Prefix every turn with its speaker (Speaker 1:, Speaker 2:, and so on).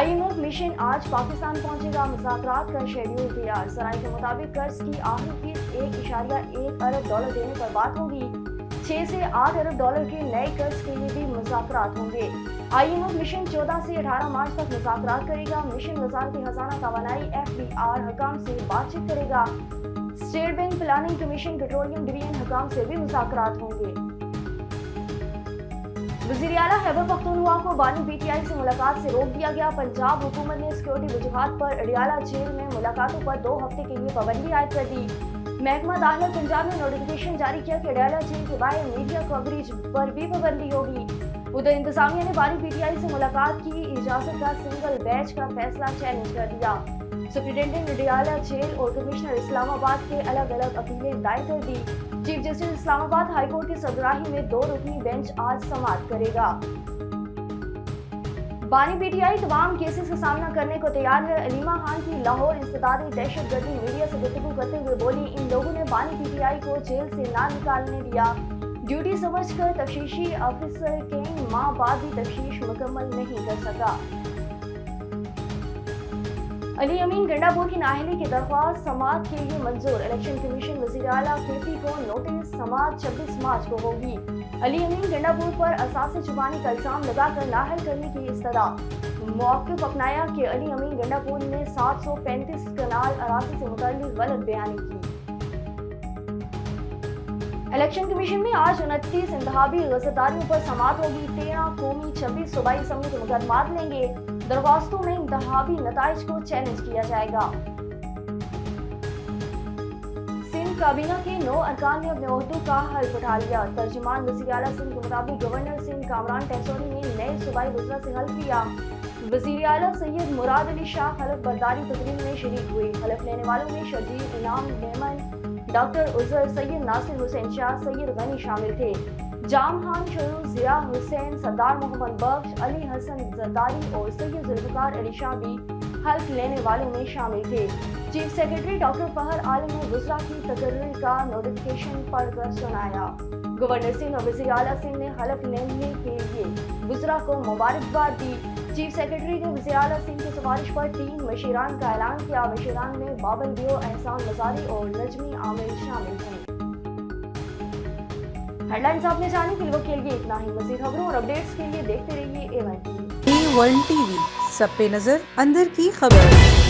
Speaker 1: IMF mission आज पाकिस्तान पहुंचेगा, मुज़ाकरात का शेड्यूल तैयार। ज़राए के मुताबिक कर्ज की आखिरी फीस $1.1 अरब देने पर बात होगी। 6 से 8 अरब डॉलर के नए कर्ज के लिए भी मुज़ाकरात होंगे। IMF मिशन 14 से 18 मार्च तक मुज़ाकरात करेगा। मिशन वज़ारत खजाना तवानाई FBR हकाम से बातचीत करेगा। State bank planning commission petroleum division Hakam से भी मुज़ाकरात होंगे। वज़ीर आला खैबर पख्तूनख्वा को बानी PTI से मुलाकात से रोक दिया गया। पंजाब हुकूमत ने सिक्योरिटी वजूहात पर अडियाला जेल में मुलाकातों पर 2 हफ्ते के लिए पाबंदी आयद कर दी। महकमा दाखिला पंजाब ने नोटिफिकेशन जारी किया कि अडियाला जेल के बाहर मीडिया कवरेज पर भी पाबंदी होगी। उधर इंतजामिया ने बानी PTI से मुलाकात की इजाजत का सिंगल बैच का फैसला चैलेंज कर दिया। सुप्रिंटेंडेंट अडियाला जेल और कमिश्नर इस्लामाबाद के अलग अलग अपीलें दायर कर दी। Chief justice Islamabad high court की सरबराही में 2 रुकनी बेंच आज समाअत करेगा। बानी PTI तमाम केसेस का सामना करने को तैयार है। अलीमा खान की लाहौर इंसदादी दहशतगर्दी मीडिया से गुफ्तगू करते हुए बोली, इन लोगों ने बानी PTI को जेल से ना निकालने दिया। ड्यूटी समझकर तफ्तीशी ऑफिसर कई माह बाद भी तफ्तीश मुकम्मल नहीं कर सका। अली अमीन गंडापुर की नाअहली की दरख्वास्त समाअत के लिए मंजूर। इलेक्शन कमीशन वज़ीर आला KP को नोटिस समाअत 26 मार्च को होगी। अली अमीन गंडापुर पर असासे छुपाने का इल्जाम लगाकर नाअहल करने की इस्तदा। मौक़िफ़ अपनाया कि अली अमीन गंडापुर ने 735 कनाल अराज़ी से मुतल्लिक़ गलत बयानी की। इलेक्शन कमीशन में आज 29 इंतखाबी गज़रदारियों पर समाअत होगी। 13 कौमी 26 सूबाई असम्बली के मुकदमात लेंगे। दरख्वास्तों में इंतखाबी नताइज को चैलेंज किया जाएगा। सिंध काबीना के 9 अरकान ने अपने ओहदों का हल्फ उठा लिया। तर्जुमान वज़ीर आला सिंध के मुताबिक गवर्नर सिंध कामरान टैसोरी ने नए सूबाई वज़रा से हल्फ लिया। वज़ीर आला सैयद मुराद अली शाह हल्फ बर्दारी तकरीब में शरीक हुए। हल्फ लेने वालों में शजीर इनाम मेमन, डॉक्टर उज़र, सैयद नासिर हुसैन शाह, सैयद गनी शामिल थे। जाम खान शरू, जिया हुसैन, सरदार मोहम्मद बख्श, अली हसन जरदारी और सैयद जुल्फ़िकार अली शाह भी हल्फ लेने वालों में शामिल थे। चीफ सेक्रेटरी डॉक्टर फहर आलम ने वज़रा की तकर्री का नोटिफिकेशन पढ़कर सुनाया। गवर्नर सिंह और वज़ीर आला सिंह ने हल्फ लेने के लिए वज़रा को मुबारकबाद दी। चीफ सेक्रेटरी ने वज़ीर आला सिंह की सिफारिश पर 3 मशीरान का ऐलान किया। मशीरान में बाबल दियो, एहसान मज़ारी और नजमी आमिर शामिल हैं। हेडलाइंस आपने जानी, फिल्मों के लिए इतना ही। मज़ीद खबरों और अपडेट्स के लिए देखते रहिए A1 TV।
Speaker 2: A1 TV, सब पे नजर, अंदर की खबर।